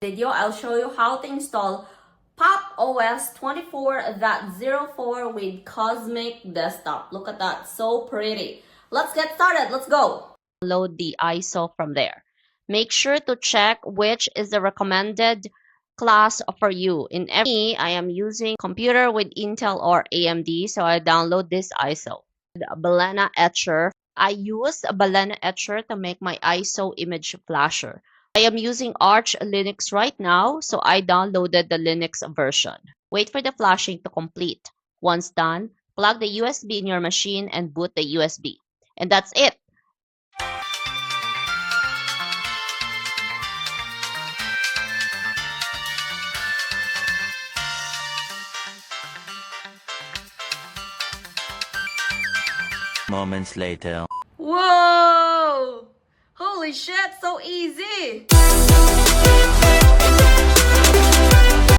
Video, I'll show you how to install Pop! OS 24.04 with Cosmic Desktop. Look at that, so pretty. Let's get started, let's go. Load the ISO from there. Make sure to check which is the recommended class for you. In every, I am using computer with Intel or AMD, so I download this ISO. Balena Etcher. I use a Balena Etcher to make my ISO image flasher. I am using Arch Linux right now, so I downloaded the Linux version. Wait for the flashing to complete. Once done, plug the USB in your machine and boot the USB. And that's it! Moments later. Whoa! Holy shit, so easy!